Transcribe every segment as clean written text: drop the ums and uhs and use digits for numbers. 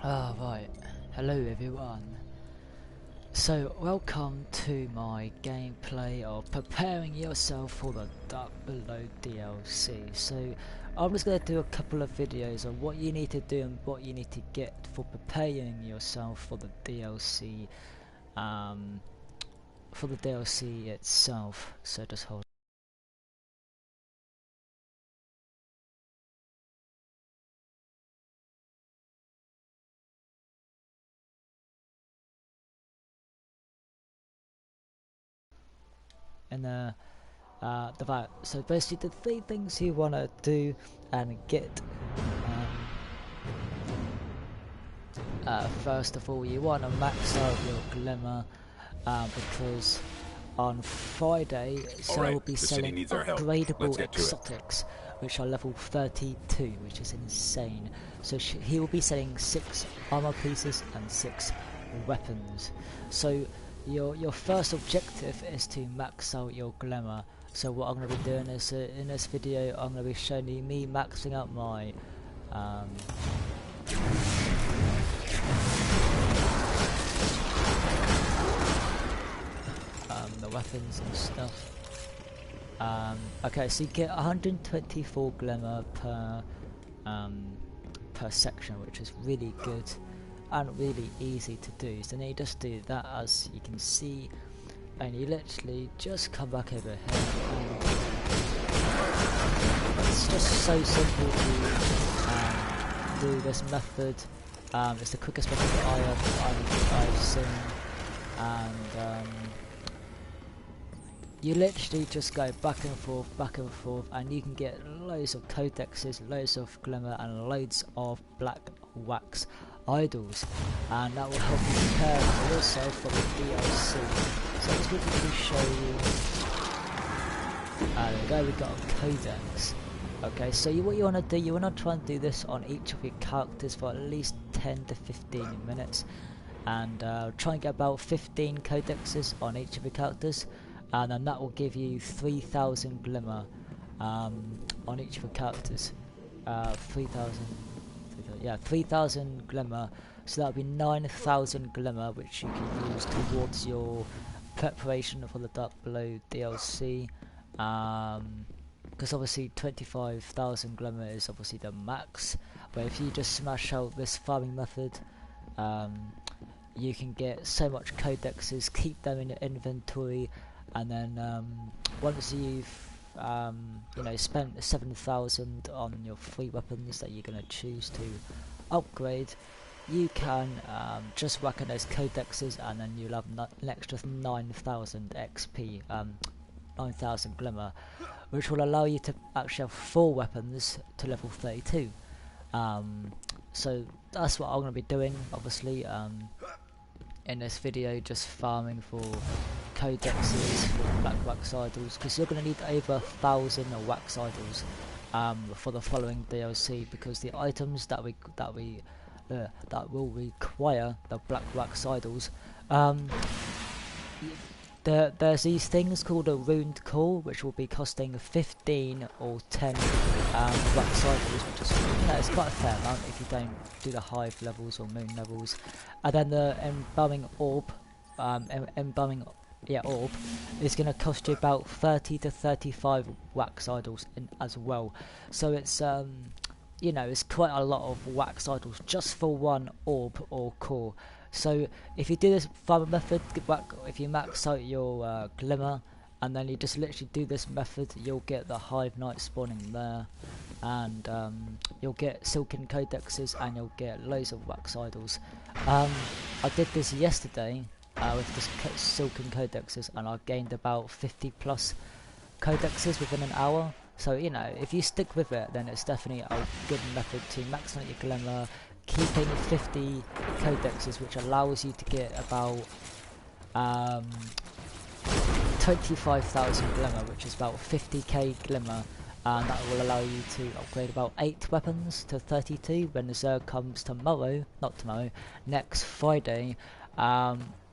Right, hello everyone. So welcome to my gameplay of preparing yourself for the Dark Below DLC. So I'm just going to do a couple of videos on what you need to do and what you need to get for preparing yourself for the DLC, itself. So just hold. And so basically the three things you want to do and get. First of all, you want to max out your glimmer because on Friday, so right, we'll be the city selling needs our help. upgradable Let's get to it. exotics, which are level 32, which is insane. So he will be selling 6 armor pieces and 6 weapons. So your first objective is to max out your glimmer. So what I'm going to be doing is in this video, I'm going to be showing you me maxing out my the weapons and stuff. Okay, so you get 124 glimmer per section, which is really good and really easy to do. So then you just do that, as you can see, and you literally just come back over here. It's just so simple to do this method. It's the quickest method that I've seen, and you literally just go back and forth, and you can get loads of codexes, loads of glimmer, and loads of black wax idols, and that will help you prepare for yourself for the DLC. So let's quickly show you. There we got a codex. Okay, so what you want to do, you want to try and do this on each of your characters for at least 10 to 15 minutes, and try and get about 15 codexes on each of your characters. And then that will give you 3,000 glimmer on each of the characters. 3,000 glimmer. So that would be 9,000 glimmer, which you can use towards your preparation for the Dark Below DLC. Because obviously 25,000 glimmer is obviously the max. But if you just smash out this farming method, you can get so much codexes, keep them in your inventory. And then once you've spent 7,000 on your free weapons that you're going to choose to upgrade, you can just whack in those codexes, and then you'll have an extra 9,000 XP, 9,000 glimmer, which will allow you to actually have 4 weapons to level 32. So that's what I'm going to be doing, obviously, in this video, just farming for codexes for black wax idols, because you're going to need over 1,000 wax idols for the following DLC, because the items that will require the black wax idols, there's these things called a runed core, which will be costing 15 or 10 wax idols, which is, it's quite a fair amount if you don't do the hive levels or moon levels. And then the embalming orb, orb is going to cost you about 30 to 35 wax idols as well. So it's it's quite a lot of wax idols just for one orb or core. So if you do this farming method, if you max out your glimmer, and then you just literally do this method, you'll get the hive knight spawning there, and you'll get silken codexes, and you'll get loads of wax idols. I did this yesterday with this silken codexes, and I gained about 50 plus codexes within an hour. So if you stick with it, then it's definitely a good method to max out your glimmer, keeping 50 codexes, which allows you to get about 25,000 glimmer, which is about 50k glimmer, and that will allow you to upgrade about 8 weapons to 32 when the Zerg comes next Friday.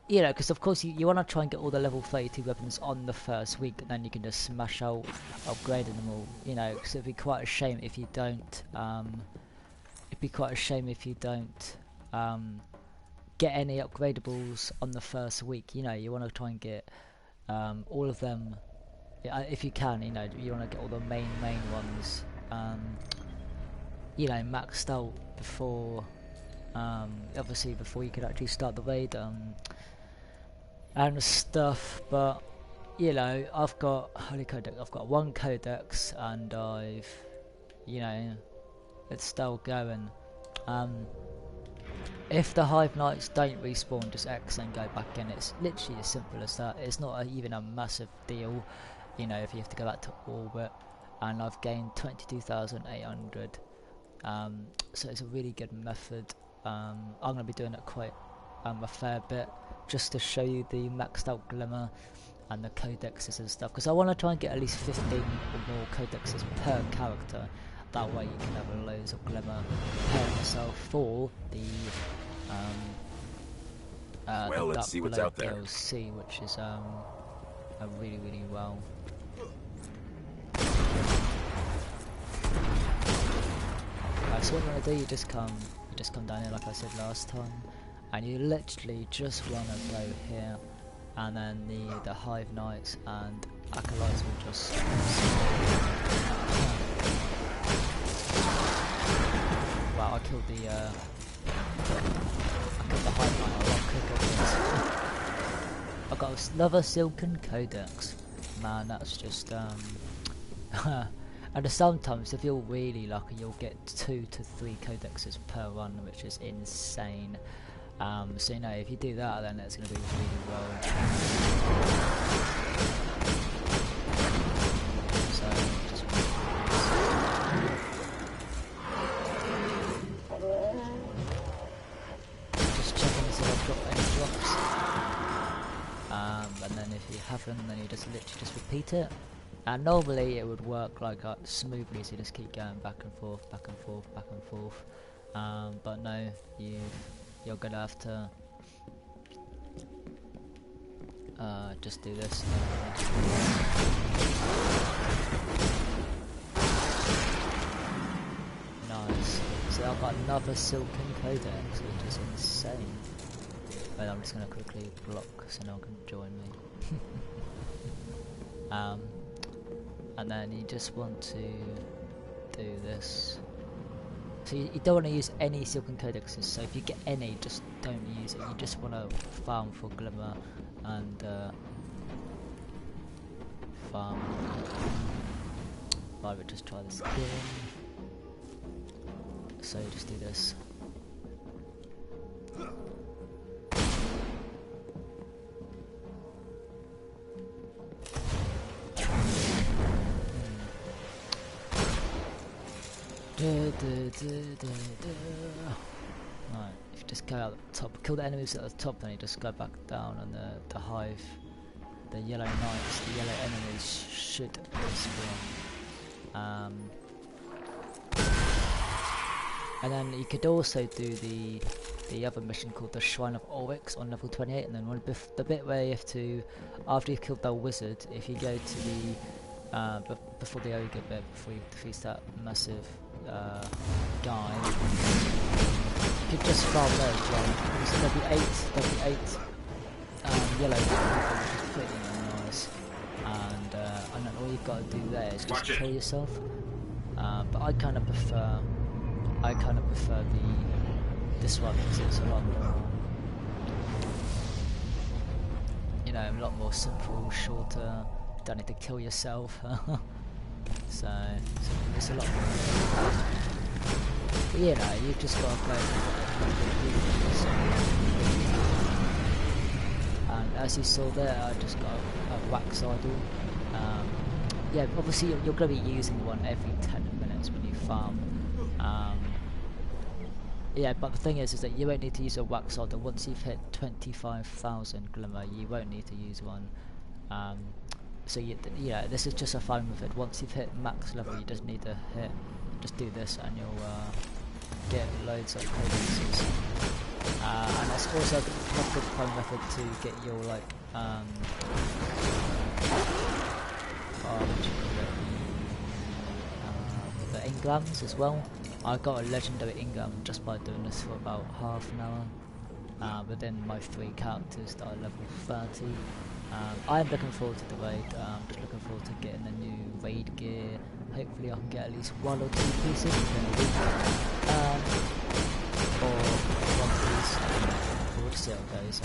Because of course you want to try and get all the level 32 weapons on the first week, and then you can just smash out upgrading them all, because it'd be quite a shame if you don't get any upgradables on the first week. You know, you want to try and get all of them, if you can. You know, you want to get all the main ones, you know, maxed out before, obviously before you could actually start the raid, and stuff. But you know, I've got holy codex. I've got 1 codex, and I've, you know, it's still going. If the Hive Knights don't respawn, just X and go back in. It's literally as simple as that. It's not even a massive deal, you know, if you have to go back to orbit. And I've gained 22,800. So it's a really good method. I'm going to be doing it quite a fair bit, just to show you the maxed out glimmer and the codexes and stuff, because I want to try and get at least 15 or more codexes per character. That way you can have loads of glimmer, prepare yourself for the well, let's see what's out there. DLC, which is a really well. So what you want to do, you just come down here like I said last time, and you literally just want to go here, and then the Hive Knights and Acolytes will just wow, I killed the Hive Knight a lot quicker. I've got another Silken Codex. Man, that's just and sometimes if you're really lucky you'll get 2 to 3 codexes per run, which is insane. So you know, if you do that, then it's going to be really well. So just checking to see if I've got any drops. And then if you haven't, then you just literally just repeat it. And normally it would work like smoothly, so you just keep going back and forth, back and forth, back and forth. But no, you're gonna have to just do this. Nice. So I've got another Silken Codex, which is insane. Well, I'm just gonna quickly block so no one can join me. And then you just want to do this. So you don't want to use any Silken Codexes, so if you get any, just don't use it. You just want to farm for Glimmer and farm. I would just try this again. So you just do this. Right, if you just go out the top, kill the enemies at the top, then you just go back down, and the Hive, the yellow knights, the yellow enemies should respawn. And then you could also do the other mission called the Shrine of Oryx on level 28, and then the bit where you have to, after you've killed the wizard, if you go to the before the ogre bit, before you defeat that massive guy, you could just farm those, right? So there'll be eight yellow people, which is pretty nice. And then all you've got to do there is just kill yourself. But I kind of prefer this one, because it's a lot more, you know, a lot more simple, shorter. Don't need to kill yourself. so it's a lot more. But you know, you've just got to go. And as you saw there, I just got a wax idol. Yeah, obviously you're going to be using one every 10 minutes when you farm. Yeah, but the thing is that you won't need to use a wax idol once you've hit 25,000 glimmer. You won't need to use one. So yeah, this is just a fun method. Once you've hit max level, you just need to just do this, and you'll get loads of codexes. And that's also a good fun method to get your like the engrams as well. I got a legendary income just by doing this for about half an hour within my 3 characters that are level 30. I am looking forward to the raid. Just looking forward to getting the new raid gear. Hopefully I can get at least 1 or 2 pieces within a week. Or 1 piece. We'll just see how it goes.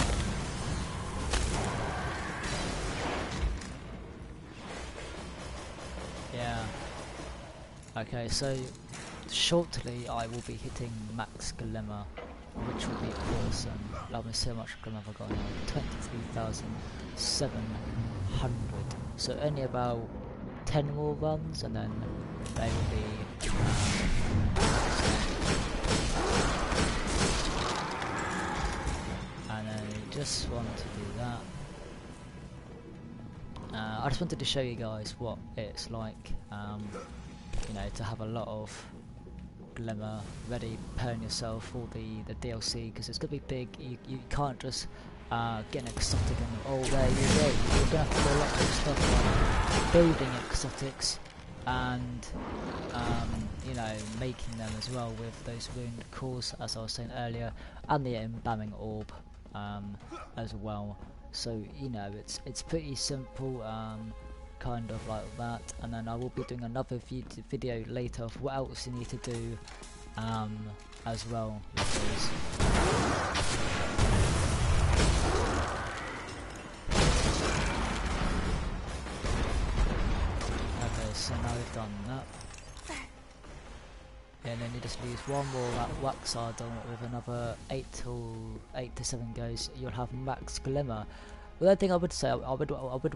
Yeah. Okay, so shortly I will be hitting max glimmer, which will be awesome. Love me so much glimmer I've got now. 23,700. So only about 10 more runs and then they will be and then you just want to do that. I just wanted to show you guys what it's like, you know, to have a lot of glimmer ready, preparing yourself for the DLC, because it's going to be big. You can't just get an exotic and oh there you go. You're going to have to do a lot of stuff like building exotics and you know, making them as well with those ruined cores, as I was saying earlier, and the embalming orb as well. So you know, it's pretty simple, kind of like that. And then I will be doing another video later of what else you need to do as well with those. Okay, so now we've done that. And then you just use 1 more wax idol with another 8 to 7 goes. You'll have max glimmer. The other thing I would say, I would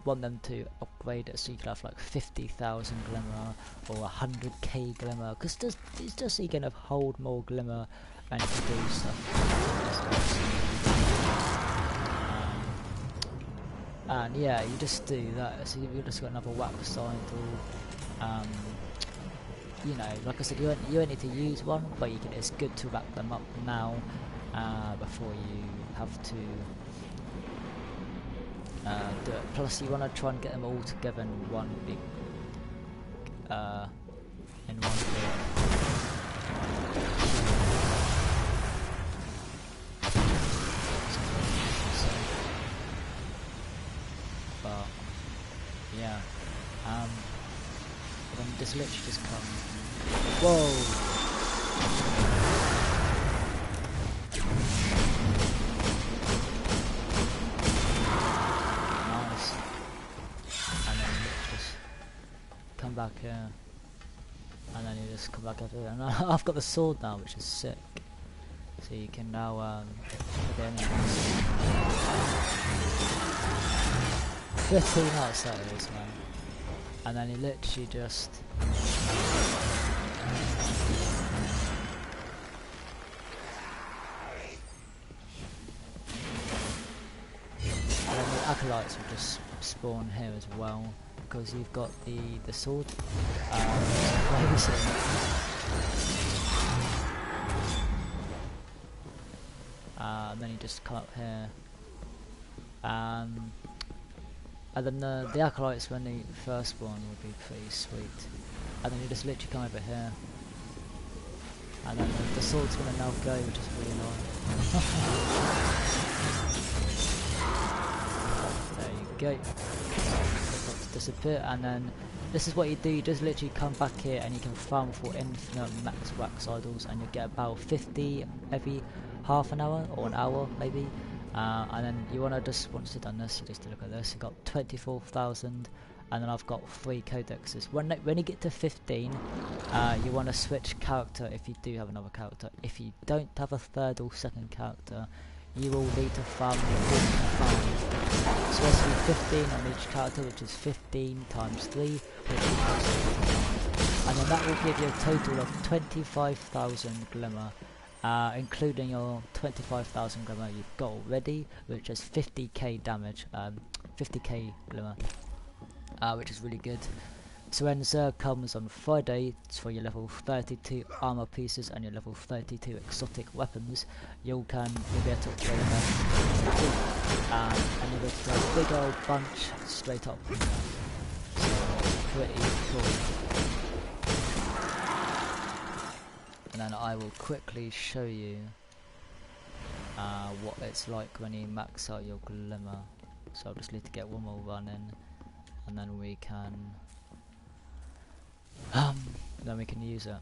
want them to upgrade it so you could have like 50,000 glimmer or 100k glimmer, because it's just so you can hold more glimmer and you can do stuff. And yeah, you just do that. So you've just got another wax idol. You know, like I said, you don't need to use one, but you can. It's good to wrap them up now before you have to do it. Plus, you want to try and get them all together in one big but yeah, then this literally just come. Whoa! Nice. And then you just come back here, and then you just come back over here. And I've got the sword now, which is sick. So you can now put the enemies. 15 hearts that is, man. And then you literally just and then the acolytes will just spawn here as well, because you've got the sword. Crazy. And then you just come up here, and then the acolytes when they first spawn will be pretty sweet. And then you just literally come over here, and then the sword's gonna now go, which is really annoying. There you go. To disappear, and then this is what you do. You just literally come back here, and you can farm for infinite max wax idols, and you get about 50 every half an hour or an hour maybe. And then you want to just, once you've done this, you just look at this, you've got 24,000, and then I've got 3 codexes. When you get to 15, you want to switch character if you do have another character. If you don't have a third or second character, you will need to farm 45. So this will be 15 on each character, which is 15 times 3, which equals 50. And then that will give you a total of 25,000 glimmer. Including your 25,000 glimmer you've got already, which is 50k damage, 50k glimmer, which is really good. So when Zerg comes on Friday, it's for your level 32 armor pieces and your level 32 exotic weapons, you'll be able to upgrade them, and you'll be able to throw a big old bunch straight up from there. So pretty cool. and then I will quickly show you what it's like when you max out your glimmer. So I'll just need to get one more run in, and then we can use it.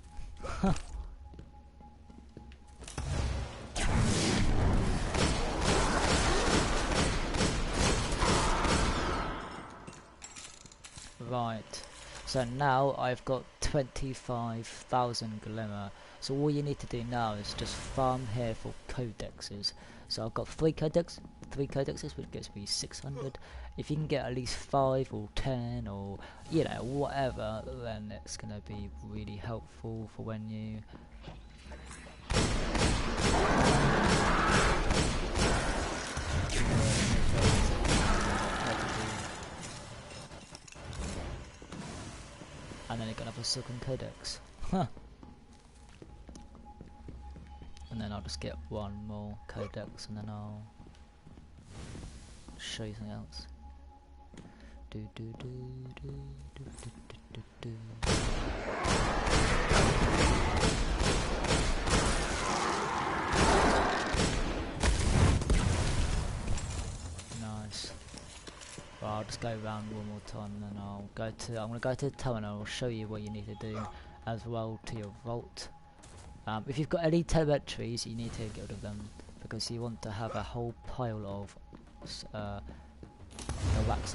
Right, so now I've got 25,000 glimmer. So all you need to do now is just farm here for codexes. So I've got 3 codexes, which gets me 600. If you can get at least 5 or 10 or, you know, whatever, then it's gonna be really helpful for when you and then you're gonna have a silken codex. And then I'll just get one more codex, and then I'll show you something else. Nice. Well, I'll just go around one more time, and then I'm gonna go to the tower, and I'll show you what you need to do as well to your vault. If you've got any telemetries, you need to get rid of them, because you want to have a whole pile of wax idols.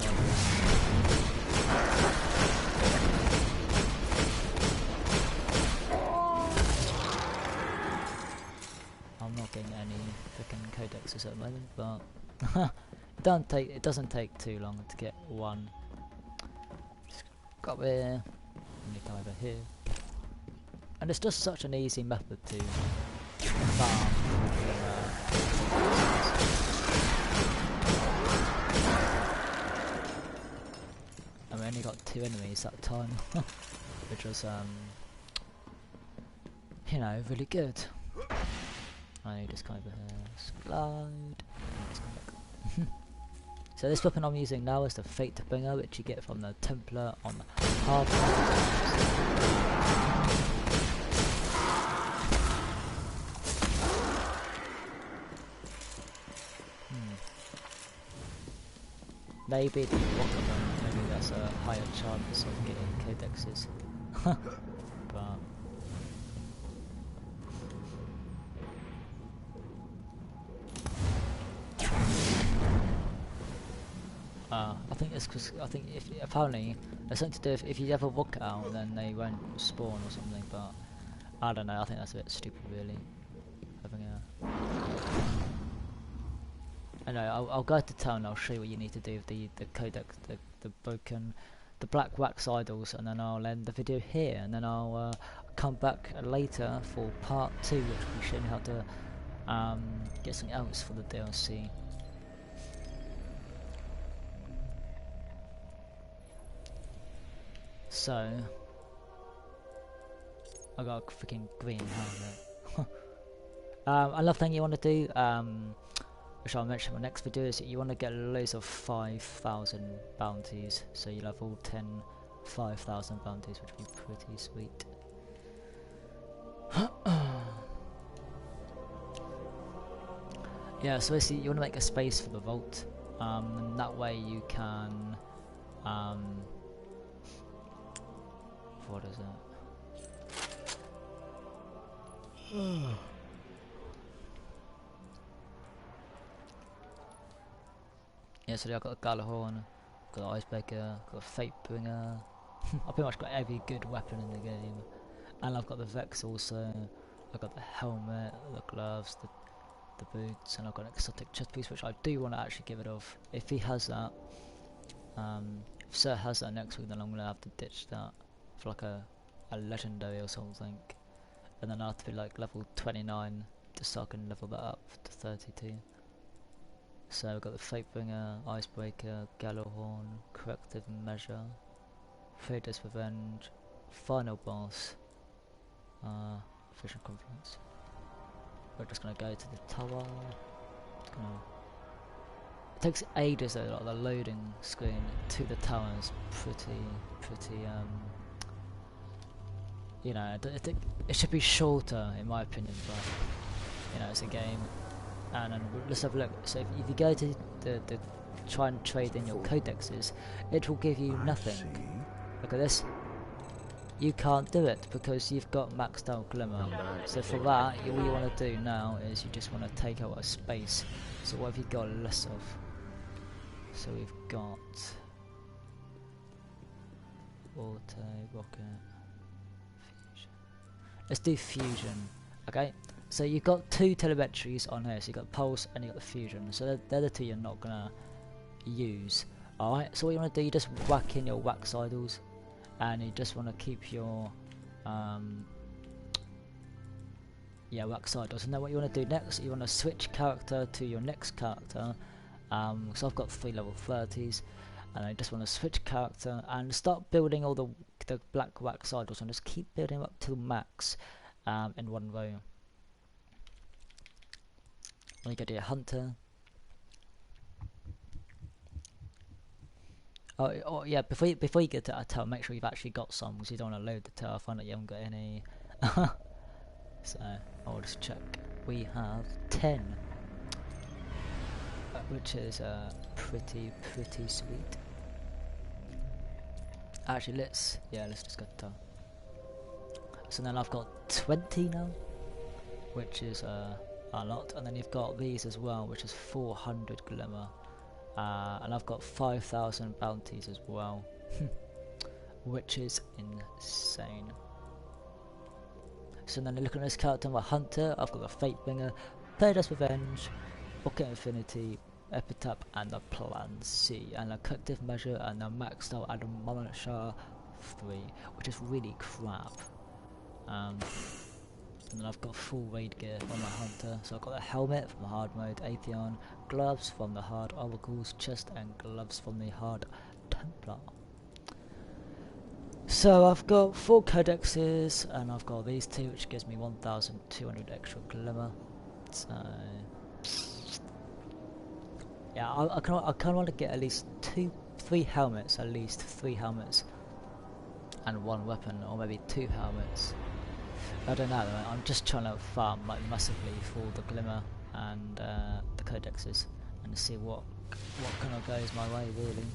I'm not getting any freaking codexes at the moment, but it doesn't take too long to get one. Just go up here, and you come over here. And it's just such an easy method to farm. And we only got 2 enemies that time, which was, you know, really good. I just come over here, slide, and just come back. So this weapon I'm using now is the Fate Bringer, which you get from the Templar on the half. Maybe the rocket one, maybe that's a higher chance of getting codexes. But I think it's because apparently there's something to do if you have a rocket out, then they won't spawn or something. But I don't know. I think that's a bit stupid, really. Having a Anyway, I'll go to town and I'll show you what you need to do with the codex, the black wax idols, and then I'll end the video here, and then I'll come back later for part 2, which will show you how to get something else for the DLC. So I got a freaking green helmet. Another thing you want to do, which I'll mention in my next video, is that you want to get loads of 5,000 bounties, so you'll have all 10 5,000 bounties, which would be pretty sweet. Yeah, so basically you want to make a space for the vault, and that way you can what is it? Yeah, so I've got a Galahorn, got the Icebreaker, got a Fate Bringer. I've pretty much got every good weapon in the game. And I've got the Vex also. I've got the helmet, the gloves, the boots, and I've got an exotic chest piece, which I do want to actually get rid of. If he has that, if Sir has that next week, then I'm going to have to ditch that for like a legendary or something. And then I have to be like level 29 just so I can level that up to 32. So we've got the Fatebringer, Icebreaker, Galahorn, Corrective Measure, Trader's Revenge, Final Boss, Vision Conference. We're just gonna go to the tower. It takes ages though, like the loading screen to the tower is pretty you know, it should be shorter in my opinion, but you know, it's a game. And then let's have a look. So if you go to the try and trade in your codexes, it will give you nothing. Look at this. You can't do it because you've got maxed out glimmer. So for that, all you want to do now is you just want to take out a space. So what have you got less of? So we've got auto, rocket, fusion. Let's do fusion. Okay. So you've got 2 telemetries on here. So you've got pulse and you've got the fusion. So they're the 2 you're not gonna use. Alright, so what you want to do, you just whack in your wax idols, and you just want to keep your wax idols. And then what you want to do next, you want to switch character to your next character. So I've got 3 level 30s, and I just want to switch character and start building all the black wax idols, and just keep building them up to max in one row. When you go to your hunter. Oh yeah, before you get to a tail, make sure you've actually got some, because you don't want to load the tail, find that you haven't got any. So I'll just check. We have 10, which is pretty sweet. Actually, let's just go to tail. So then I've got 20 now, which is a lot, and then you've got these as well, which is 400 glimmer. And I've got 5,000 bounties as well, which is insane. So then looking at this character, I'm a hunter. I've got the Fate Bringer, Paradise Revenge, Rocket Infinity, Epitaph, and the Plan C, and a Corrective Measure, and the maxed out Admonition 3, which is really crap. And then I've got full raid gear on my hunter. So I've got the helmet from the hard mode, Atheon, gloves from the hard oracles, chest and gloves from the hard Templar. So I've got 4 codexes, and I've got these 2, which gives me 1,200 extra glimmer. So yeah, I kind of want to get at least 3 helmets, and 1 weapon, or maybe 2 helmets. I don't know, I'm just trying to farm like massively for the glimmer and the codexes, and see what kind of goes my way really.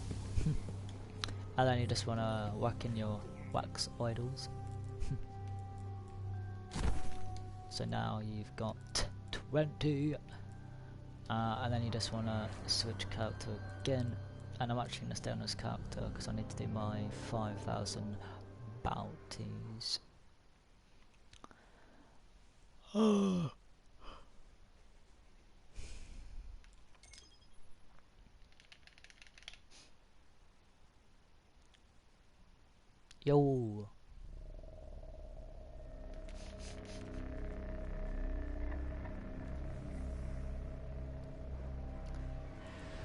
And then you just want to whack in your wax idols. So now you've got 20, and then you just want to switch character again, and I'm actually going to stay on this character because I need to do my 5,000 bounties. Yo.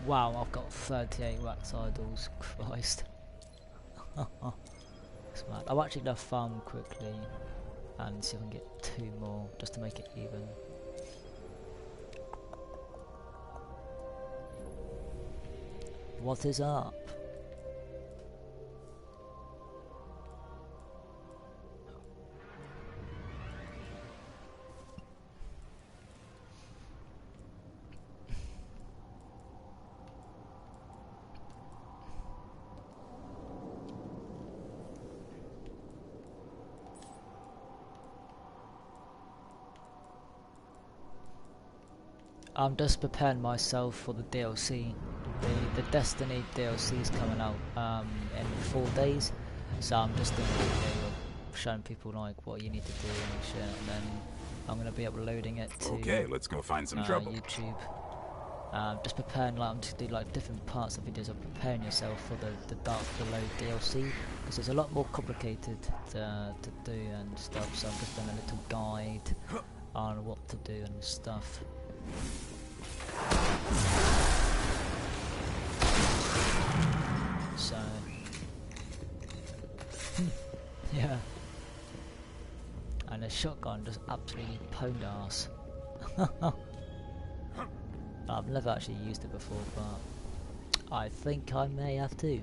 Wow, I've got 38 wax idols. Christ. It's mad. I'm actually gonna farm quickly and see if I can get 2 more just to make it even. What is up? I'm just preparing myself for the DLC. The Destiny DLC is coming out in 4 days, so I'm just doing a video of showing people like what you need to do and shit, and then I'm gonna be uploading it to okay, let's go find some trouble. YouTube. Just preparing, like I'm just doing like different parts of videos of preparing yourself for the Dark Below DLC, because it's a lot more complicated to do and stuff. So I'm just doing a little guide on what to do and stuff. So yeah, and the shotgun just absolutely pwned ass. I've never actually used it before, but I think I may have to.